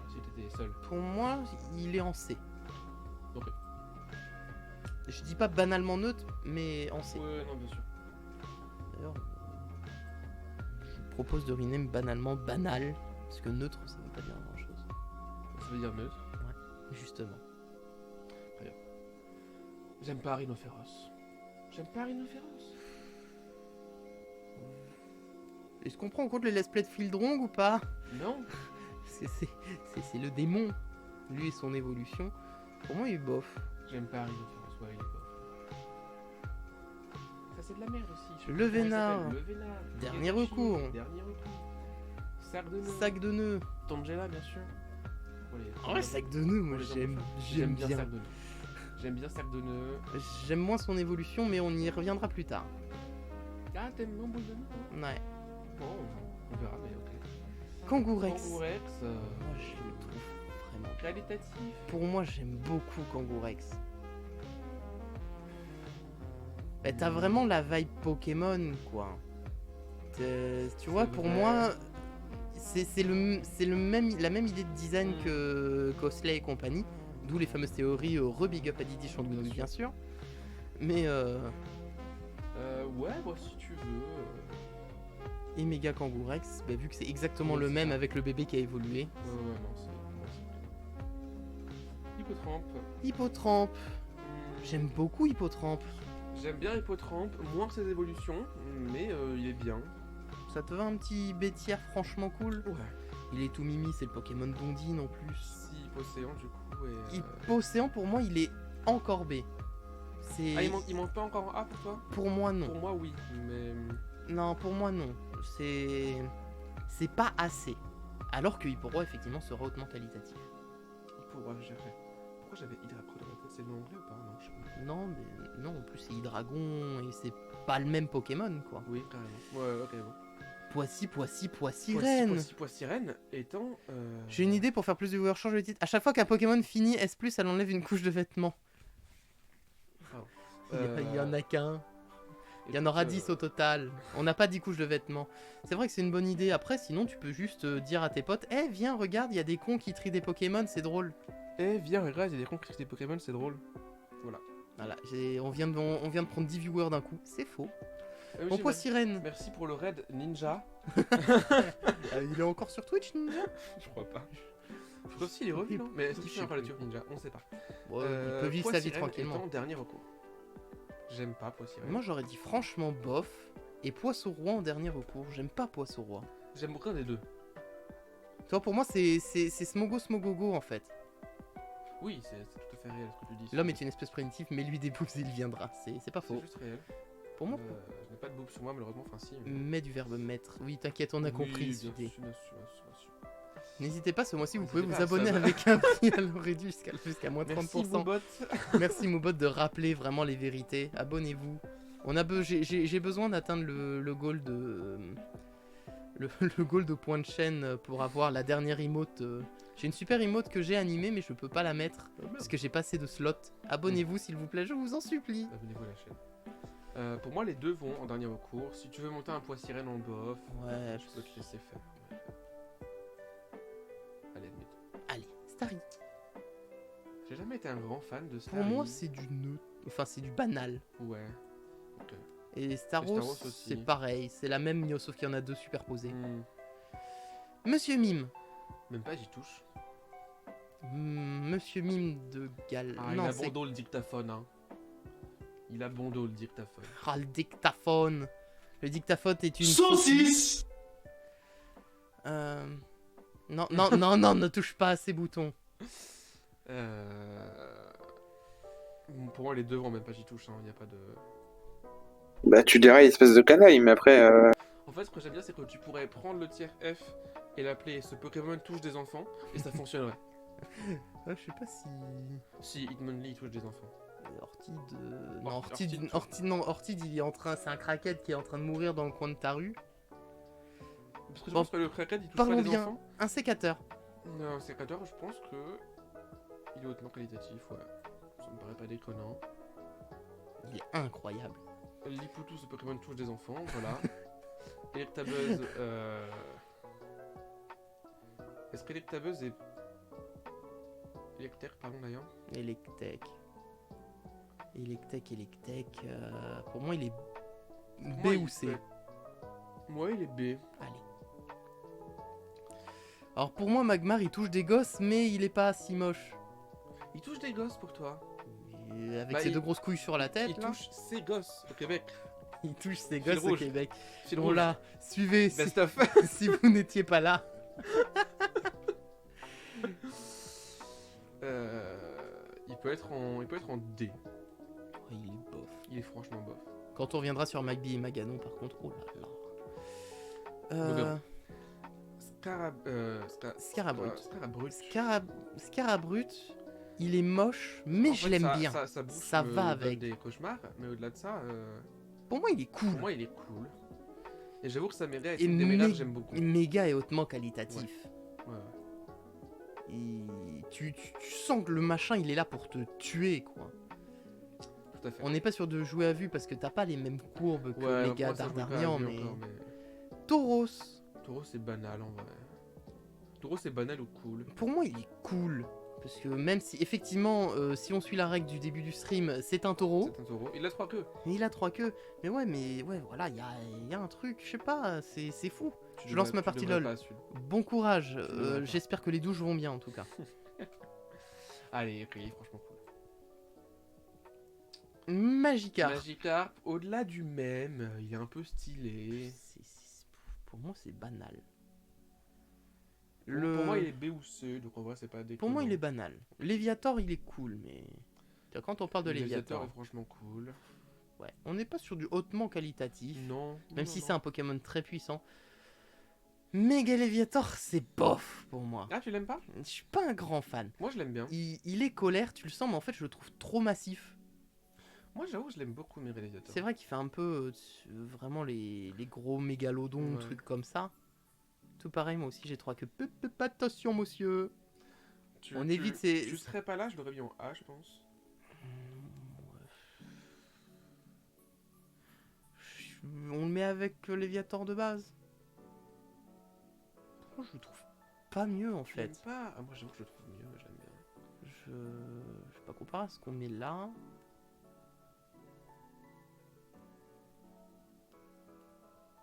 Si t'étais seul. Pour moi, il est en C. Ok. Je dis pas banalement neutre, mais en C. Ouais, non, bien sûr. D'ailleurs, je vous propose de rename banalement banal, parce que neutre, ça veut pas dire grand chose. Ça veut dire neutre. Justement. J'aime pas Rhinophéros. J'aime pas Rhinophéros. Est-ce qu'on prend en compte le let's play de Fildrong ou pas? Non. C'est le démon, lui et son évolution. Pour moi, il est bof. J'aime pas Rhinophéros, ouais, il est bof. Ça, c'est de la merde aussi. Je sais Le plus comment il Vénard. s'appelle, Le Vénard. Dernier Hirachi, recours. Dernier recours. Sac de nœuds. Sac de nœuds. Tangela, bien sûr. Ouais, sac de nœuds, moi j'aime bien. sac de nœuds. J'aime bien sac de nœuds. J'aime moins son évolution, mais on y reviendra plus tard. Ah, t'aimes moins boule de nœuds? Ouais. Bon, on verra, mais ok. Kangourex. Kangourex, Moi je le trouve vraiment. qualitatif. Pour moi, j'aime beaucoup Kangourex. Bah, t'as vraiment la vibe Pokémon, quoi. Tu vois, C'est pour vrai. moi, c'est la même idée de design que Cosley et compagnie. D'où les fameuses théories re-big up à Didi Chandouille, bien sûr. Mais Ouais, moi si tu veux. et Mega Kangourex, bah, vu que c'est exactement Oui, le c'est même ça. avec le bébé qui a évolué. Ouais, non, c'est. Hippotrampe. Hippotrampe. J'aime beaucoup Hippotrampe. J'aime bien Hippotrampe, moins que ses évolutions, mais il est bien. Ça te va un petit bêtière franchement cool? Ouais. Il est tout mimi, c'est le Pokémon d'Ondine en plus. Si Hippocéan du coup et. Hippocéan pour moi il est encore B. C'est... Ah, il manque pas encore un A pour toi? Pour moi non. Pour moi oui, mais. Non, pour moi non. C'est pas assez. Alors que Hipporo effectivement sera hautement qualitatif. Hippo, ouais, j'avais. Pourquoi j'avais Hydracro dans la tête? C'est le nom anglais ou pas? Non, je sais pas. Non, mais non, en plus c'est Hydragon et c'est pas le même Pokémon quoi. Oui, carrément. Ouais, carrément. Poissy-Sirène. Poissy-Sirène étant. J'ai une idée pour faire plus de viewer change le titre. À chaque fois qu'un Pokémon finit S+, elle enlève une couche de vêtements. Pardon. Il y en a qu'un. Il y en aura 10 au total. On n'a pas 10 couches de vêtements. C'est vrai que c'est une bonne idée. Après, sinon, tu peux juste dire à tes potes: Eh, viens, regarde, il y a des cons qui trient des Pokémon, c'est drôle. Eh, viens, regarde, il y a des cons qui crient des Pokémon, c'est drôle. Voilà, on vient de prendre 10 viewers d'un coup. C'est faux. Oui, Mon Poissy-Sirène. Merci pour le raid Ninja. Il est encore sur Twitch, Ninja? Je crois pas. Je crois aussi il est revenu, non? Mais est-ce qu'il fait un palature Ninja? On sait pas. Bon, il peut vivre sa vie tranquillement. Étant dernier recours. J'aime pas Poissy-Sirène. Moi, j'aurais dit franchement bof. Et Poisson-Roi en dernier recours. J'aime pas Poisson-Roi. J'aime aucun des deux. Toi, pour moi, c'est Smogogo en fait. Oui, c'est tout à fait réel ce que tu dis. L'homme est une espèce primitive, mais lui des boobs, il viendra. C'est pas C'est faux. juste réel. Pour moi, Je n'ai pas de boobs sur moi, malheureusement. Enfin, si. mets du verbe mettre. Oui, t'inquiète, on a compris. Oui, cette bien idée. sûr, bien sûr, bien sûr. N'hésitez pas, ce mois-ci, vous pouvez N'hésitez vous pas à abonner sub. avec un prix à l'eau réduit jusqu'à moins 30%. Merci, Boubot. Merci Moubot de rappeler vraiment les vérités. Abonnez-vous. J'ai besoin d'atteindre le goal de le goal de point de chaîne pour avoir la dernière emote. J'ai une super emote que j'ai animée, mais je peux pas la mettre parce que j'ai pas assez de slots. Abonnez-vous s'il vous plaît, je vous en supplie. Abonnez-vous à la chaîne. Pour moi, les deux vont en dernier recours. Si tu veux monter un Poissy-Sirène en bof, Ouais, je peux te laisser faire. Allez, admettons. allez, Starry. J'ai jamais été un grand fan de Starry. Pour moi, c'est du neutre. Enfin, c'est du banal. Ouais. Ok. Et Staros, Staros aussi. c'est pareil. C'est la même, sauf qu'il y en a deux superposés. Hmm. Monsieur Mime. Même pas, j'y touche. Monsieur Mime de Gal. Ah, il non, a c'est. bon dos le dictaphone, hein. Il a bon dos le dictaphone. Ah, le dictaphone. Le dictaphone est une. Saucisse. Non, ne touche pas à ces boutons. Pour moi, les deux vont même pas, j'y touche, hein. Il y a pas de. Bah tu dirais espèce de canaille, mais après... En fait, ce que j'aime bien, c'est que tu pourrais prendre le tiers F et l'appeler ce Pokémon touche des enfants et ça fonctionnerait. Je sais pas si. Si Hitmonlee touche des enfants. Ortide. Or- Non, Ortide. Ortide, il est en train. C'est un craquette qui est en train de mourir dans le coin de ta rue. Parce que je Bon, pense que le craquette il touche parlons pas des bien. enfants. Un sécateur. Non, sécateur, je pense que. Il est hautement qualitatif, ouais. Ça me paraît pas déconnant. Il est incroyable. Lipoutou, ce Pokémon touche des enfants, voilà. Electabuzz, Est-ce que Electabuzz est. Electer, pardon d'ailleurs. Electek. Pour moi, il est B Moi, ou il- C. ouais. Moi, il est B. Allez. Alors pour moi, Magmar, il touche des gosses, mais il est pas si moche. Il touche des gosses pour toi. Et avec Bah, ses il- deux grosses couilles sur la tête, Il là, touche ses gosses au Québec. il touche ses Fil gosses au rouge. Québec. Fil Bon rouge. là, suivez si, Best of. si vous n'étiez pas là. Il peut être en D. Oh, il est bof. Il est franchement bof. Quand on reviendra sur Magby et Maganon, par contre, oh là là. Maganon. Scarabrut. Scarabrut. Scarabrut, il est moche, mais En je fait, l'aime bien. Sa bouche Ça me va donne avec. des cauchemars, mais au-delà de ça, Pour moi, il est cool. pour moi, il est cool. Et j'avoue que sa méga est Et une des méga que j'aime beaucoup. méga et hautement qualitatif. Ouais, ouais. Tu sens que le machin, il est là pour te tuer, quoi. Tout à fait. On n'est pas sûr de jouer à vue parce que t'as pas les mêmes courbes que Ouais, méga moi, ça joue pas à Dardarnian, vue mais... encore, Tauros, Tauros, c'est banal en vrai. Tauros, c'est banal ou cool. pour moi, il est cool. Parce que même si, effectivement, si on suit la règle du début du stream, c'est un taureau. C'est un taureau. Il a 3 queues. Et il a 3 queues. Mais ouais, voilà, il y a un truc, je sais pas, c'est fou. Tu Je lance devrais- ma tu partie devrais LOL. pas, celui-là. Bon courage, devrais pas. j'espère que les douches vont bien en tout cas. Allez, ok, il est franchement cool. Magikarp. Magikarp, au-delà du même, il est un peu stylé. Pour moi, c'est banal. Pour moi, il est B ou C, donc en vrai, c'est pas déconnant. Pour moi, il est banal. Léviator, il est cool, mais... Quand on parle de Léviator Léviator, est franchement cool. ouais, on n'est pas sur du hautement qualitatif. Non. Même si c'est un Pokémon très puissant. Méga Léviator, c'est bof pour moi. Ah, tu l'aimes pas? Je suis pas un grand fan. Moi, je l'aime bien. Il est colère, tu le sens, mais en fait, je le trouve trop massif. Moi, j'avoue, je l'aime beaucoup, mes Léviator. C'est vrai qu'il fait un peu vraiment les gros mégalodons, Ouais. trucs comme ça. Tout pareil, moi aussi j'ai 3 queues. Attention, monsieur. On évite ces- Tu serais pas là, je l'aurais mis en A, je pense. On le met avec Léviator de base. Moi, je le trouve pas mieux en Tu l'aimes fait. pas? Ah, moi, j'avoue que je le trouve mieux, je l'aime bien. Je vais pas comparer à ce qu'on met là.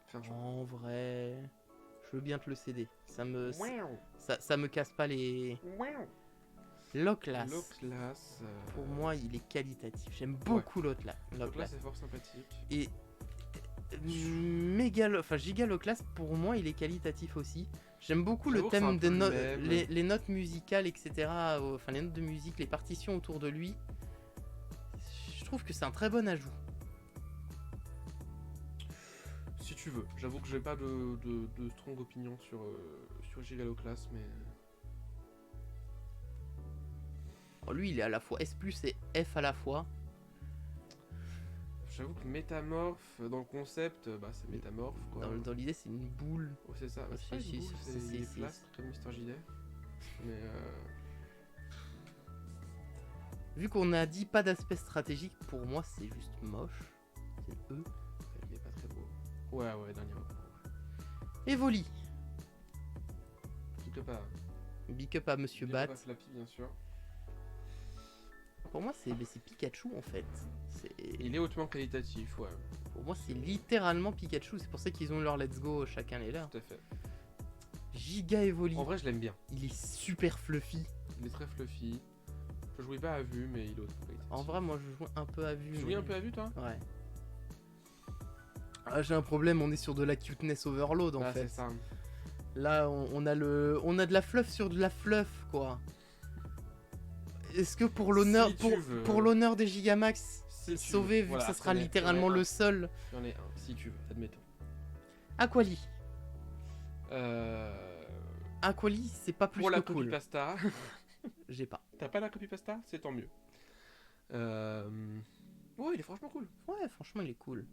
Enfin, En vrai, je veux bien te le céder. Ça me Miaou. ça me casse pas les Miaou. Loclas. Loclas. Pour moi, il est qualitatif. J'aime beaucoup Loclas, Loclas. c'est fort sympathique. Et Giga Loclas, pour moi, il est qualitatif aussi. J'aime beaucoup le J'avoue que c'est thème un peu des le même. les notes musicales, etc. Enfin, les notes de musique, les partitions autour de lui. Je trouve que c'est un très bon ajout. Si tu veux. J'avoue que j'ai pas de strong opinion sur Gigaloclass, mais... Oh, lui, il est à la fois S+, et F à la fois. J'avoue que métamorphe, dans le concept, bah c'est métamorphe, quoi. Dans l'idée, c'est une boule. Oh, c'est ça. Bah, c'est pas Si, une si, boule, si, c'est si, des si, plastres, comme Mister Gilet. Mais Vu qu'on a dit pas d'aspect stratégique, pour moi, c'est juste moche. C'est E. il est pas très beau. Ouais, dernier mot. Evoli. Quelque part. Big up à Monsieur Bat. Flappy, bien sûr. Pour moi, c'est Pikachu en fait. Il est hautement qualitatif, ouais. Pour moi, c'est littéralement Pikachu. C'est pour ça qu'ils ont leur let's go chacun les leurs. Tout à fait. Giga Evoli. En vrai, je l'aime bien. Il est super fluffy. Il est très fluffy. Je jouais pas à vue, mais il est hautement qualitatif. En vrai, moi, je joue un peu à vue. Tu jouais mais- un peu à vue, toi? Ouais. Ah, j'ai un problème. On est sur de la cuteness overload en Ah, fait. c'est ça. Là, on a de la fluff sur de la fluff, quoi. Est-ce que pour l'honneur, Si tu veux. pour l'honneur des Gigamax, Si tu sauver, veux. vu Voilà, que ça sera j'en ai littéralement un. le seul. J'en ai un, si tu veux, admettons. Aquali. Euh... Aquali, c'est pas plus Pour la que cool. copie pasta. J'ai pas. T'as pas la copie pasta? C'est tant mieux. Ouais, il est franchement cool. Ouais, franchement, il est cool.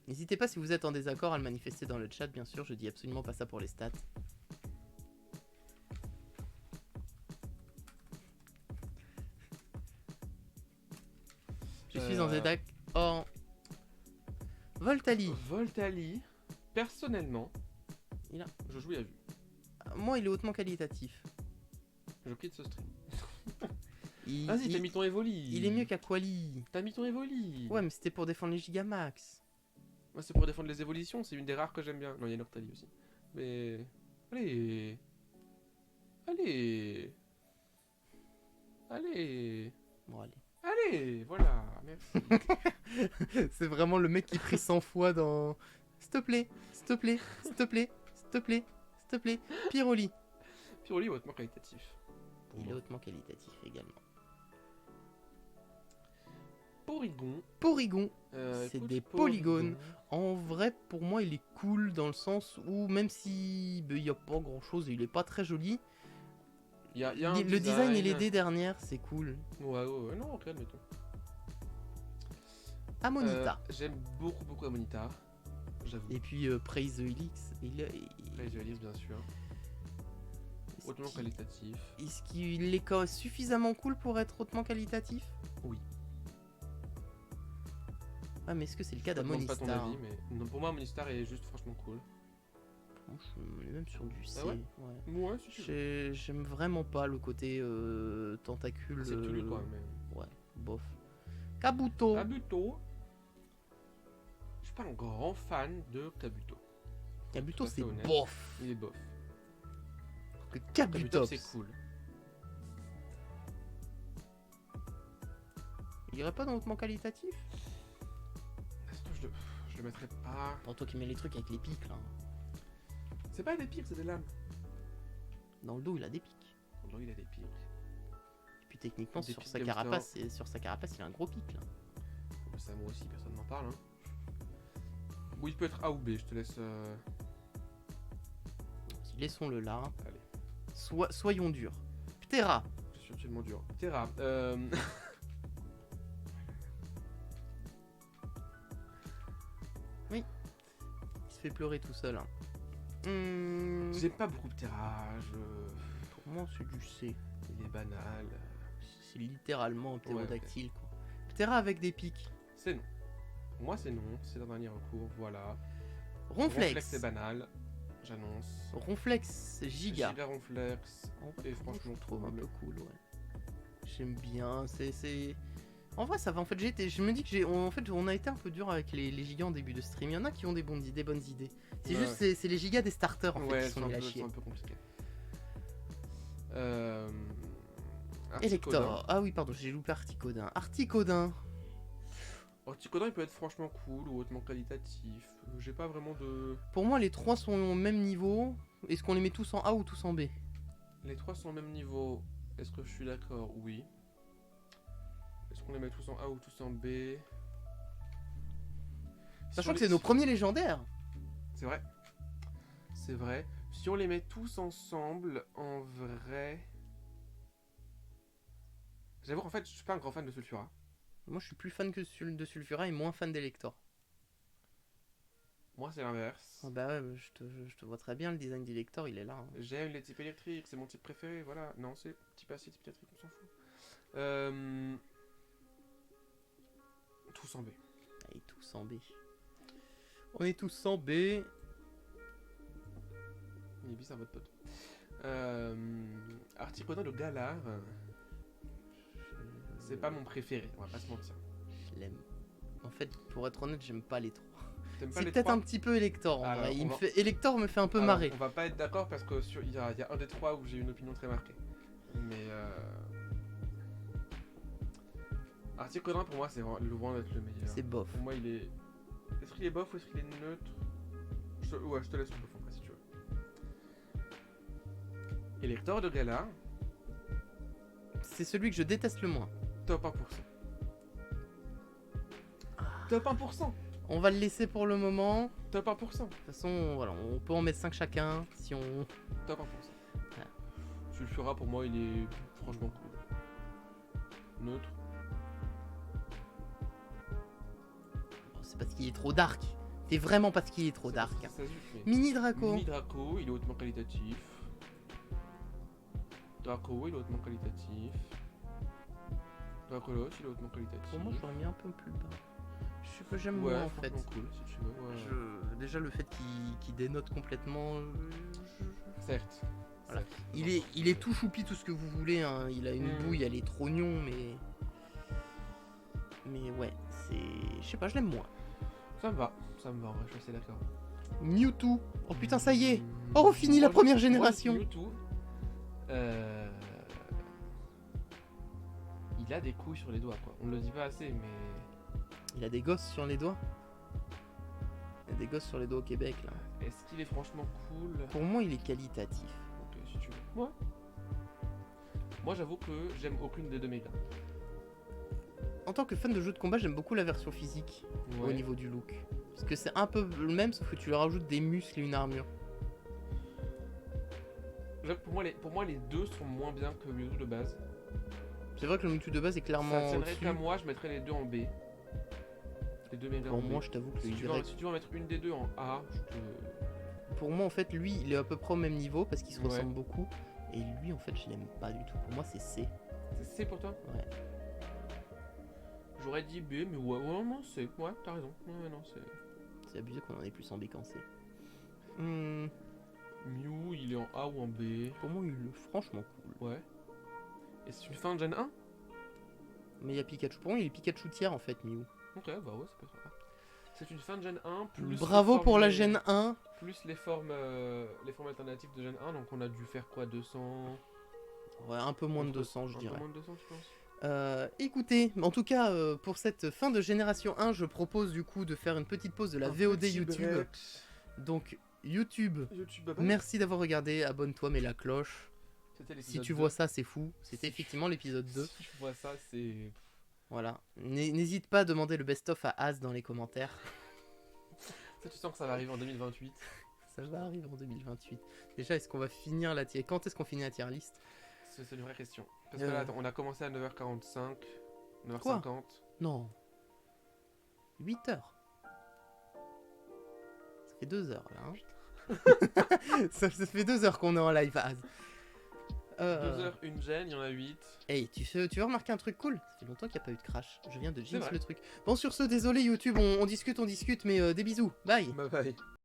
N'hésitez pas si vous êtes en désaccord à le manifester dans le chat, bien sûr. Je dis absolument pas ça pour les stats. Je suis en Zedak. Oh. Voltali. Voltali, personnellement, Il a- je jouais à vue. Moi, il est hautement qualitatif. Je quitte ce stream. Il, Vas-y, il- t'as mis ton Evoli. il est mieux qu'Aquali. T'as mis ton Evoli. Ouais, mais c'était pour défendre les Gigamax. Moi, c'est pour défendre les évolutions, c'est une des rares que j'aime bien. Non, il y a Noctali aussi. Mais. Allez. Allez. Allez. Bon, allez. Allez, voilà, merci. C'est vraiment le mec qui prie 100 fois dans. S'il te plaît, s'il te plaît, s'il te plaît, s'il te plaît, s'il te plaît. Pyroli. Pyroli est hautement qualitatif. Pour Il est moi. hautement qualitatif également. Porygon. C'est Écoute, des polygones. En vrai, pour moi, il est cool dans le sens où, même si il y a pas grand chose, il est pas très joli. Il y a un Le design et les dés derrière, c'est cool. Ouais, non, ok, admettons. Amonita. J'aime beaucoup Amonita, j'avoue. Et puis Praise the Helix. Praise the Helix, bien sûr. Hautement qualitatif. Est-ce qu'il est suffisamment cool pour être hautement qualitatif? Oui. Ah, mais est-ce que c'est le cas Je te demande pas d'Amonistar? ton avis, mais non, pour moi, Amonistar est juste franchement cool. On est même sur du C. Ah ouais Ouais, si tu veux. J'aime vraiment pas le côté tentacule. C'est Cthulhu, quoi, mais... Ouais, bof. Kabuto. Kabuto. Je suis pas un grand fan de Kabuto. Kabuto, Tout à fait c'est honnête. bof. Il est bof. Que Kabuto, Kabuto, c'est cool. Il irait pas dans hautement qualitatif? Surtout, je le mettrais pas... Pour toi qui mets les trucs avec les pics là. C'est pas des pics, c'est des lames. Dans le dos, il a des pics. Non, il a des pics. Et puis techniquement, Des sur pics sa d'hamster. carapace, il a un gros pic là. Ça, moi aussi, personne n'en parle. Hein. Oui, il peut être A ou B, je te laisse... Laissons-le là. Allez. Soyons durs. Ptera. Je suis absolument dur. Terra. Il se fait pleurer tout seul. Hein. J'aime pas beaucoup Terra. Pour moi, c'est du C. Il est banal. C'est littéralement un ptérodactyle quoi. Ptera avec des pics. C'est non. Pour moi, c'est non. C'est un dernier recours. Voilà. Ronflex. c'est banal. J'annonce. Ronflex Giga. Giga Ronflex. En vrai, Et pour moi, franchement, je trouve un cool. peu cool, ouais. J'aime bien, c'est... En vrai, ça va, en fait, je me dis que on a été un peu dur avec les gigas en début de stream. Il y en a qui ont des bonnes idées. C'est Ouais. juste, c'est les gigas des starters, en fait, qui sont nuls à c'est chier. un peu compliqué. Elector. Ah oui, pardon, j'ai loupé Articodin. Articodin. Articodin, il peut être franchement cool ou hautement qualitatif. J'ai pas vraiment de... Pour moi, les trois sont au même niveau. Est-ce qu'on les met tous en A ou tous en B? Les trois sont au même niveau. Est-ce que je suis d'accord? Oui. Est-ce qu'on les met tous en A ou tous en B? Sachant que c'est nos premiers légendaires. C'est vrai. C'est vrai. Si on les met tous ensemble, en vrai... J'avoue, en fait, je suis pas un grand fan de Sulfura. Moi, je suis plus fan de Sulfura et moins fan d'Elector. Moi, c'est l'inverse. Ah bah ouais, je te vois très bien, le design d'Elector, il est là. Hein. J'aime les types électriques, c'est mon type préféré, voilà. Non, c'est type acide, type électrique, on s'en fout. Tous en B. Allez, tous en B. On est tous en B. Il est bizarre, votre pote. Articodin de Galar. C'est pas mon préféré, on va pas se mentir. Je l'aime. En fait, pour être honnête, j'aime pas les trois. T'aimes pas C'est les peut-être trois un petit peu Elector en Alors, vrai. Elector me fait un peu Alors, marrer. On va pas être d'accord parce que il y a un des trois où j'ai une opinion très marquée. Mais Articodin pour moi c'est loin d'être le meilleur. C'est bof. Pour moi il est... Est-ce qu'il est bof ou est-ce qu'il est neutre? Ouais, je te laisse le bof en vrai si tu veux. Elector de Galar, C'est celui que je déteste le moins. top 1%. Top 1%. On va le laisser pour le moment. Top 1%. De toute façon, voilà, on peut en mettre 5 chacun si on... Top 1%. Ouais. Sulfura pour moi il est franchement cool. Neutre. Bon, c'est parce qu'il est trop dark. C'est vraiment parce qu'il est trop dark. Ça se mais- Mini Draco. Mini Draco, il est hautement qualitatif. Draco, il est hautement qualitatif. Dracolos, il est hautement qualitatif. Pour moi, je l'aurais mis un peu plus bas. Je sais pas, j'aime ouais, moins en fait. franchement cool, si tu veux. Ouais. Déjà, le fait qu'il dénote complètement... Certes. Voilà. Certes. Il est tout choupi, tout ce que vous voulez. Hein. Il a une bouille, elle est trognon, mais... Mais ouais, c'est... Je sais pas, je l'aime moins. Ça me va, en vrai, je suis assez d'accord. Mewtwo. Oh putain, ça y est. Oh, fini la première génération. Mewtwo, il a des couilles sur les doigts, quoi. On le dit pas assez, mais... Il a des gosses sur les doigts. Il a des gosses sur les doigts au Québec, là. Est-ce qu'il est franchement cool? Pour moi, il est qualitatif. Ok, si tu veux. Ouais. Moi, j'avoue que j'aime aucune des deux mégas. en tant que fan de jeux de combat, j'aime beaucoup la version physique au Ouais. niveau du look. Parce que c'est un peu le même, sauf que tu lui rajoutes des muscles et une armure. J'avoue que pour moi, les deux sont moins bien que Mewtwo de base. C'est vrai que le Mewtwo de base est Ça clairement tiendrait au-dessus. qu'à moi, je mettrais les deux en B. Les deux méga Bon, en B. moi, je t'avoue que si, je tu dirais veux, si tu veux en mettre une des deux en A, je te... pour moi, en fait, lui, il est à peu près au même niveau parce qu'il se Ouais. ressemble beaucoup. Et lui, en fait, je l'aime pas du tout. Pour moi, c'est C. C'est C pour toi? Ouais. J'aurais dit B, mais ouais, non, C. Ouais, t'as raison. Ouais, non, c'est... C'est abusé qu'on en ait plus en B qu'en C. Mew, il est en A ou en B? Pour moi, il est franchement cool. Ouais. Et c'est une fin de Gen 1? Mais il y a Pikachu. Pour moi, il est Pikachu tiers, en fait, Mew. Ok, bah ouais, ça peut être sympa. C'est une fin de Gen 1, plus... Bravo les pour la formes- Gen 1. Plus les formes alternatives de Gen 1, donc on a dû faire quoi, 200... Ouais, un peu moins de Entre- 200, je un dirais. peu moins de 200, je pense. Écoutez, en tout cas, pour cette fin de génération 1, je propose du coup de faire une petite pause de la Un VOD petit YouTube. break. Donc, YouTube, YouTube, bye bye. merci d'avoir regardé, abonne-toi, mets la cloche. C'était Si l'épisode tu 2. vois ça, c'est fou. C'était effectivement l'épisode 2. Si tu vois ça, c'est... Voilà. N'hésite pas à demander le best-of à Az dans les commentaires. Ça, tu sens que ça va arriver en 2028. Ça va arriver en 2028. Déjà, est-ce qu'on va finir la tier... Quand est-ce qu'on finit la tier list? C'est une vraie question. Parce que là, attends, on a commencé à 9h45, 9h50. Quoi? Non. 8 heures. Ça fait 2 heures là. Hein. ça fait 2 heures qu'on est en live, Az. 2 heures, une gêne, il y en a 8. Hey, tu veux remarquer un truc cool? Ça fait longtemps qu'il n'y a pas eu de crash. Je viens de jinx vrai. le truc. Bon, sur ce, désolé YouTube, on discute, mais des bisous. Bye. Bye bye.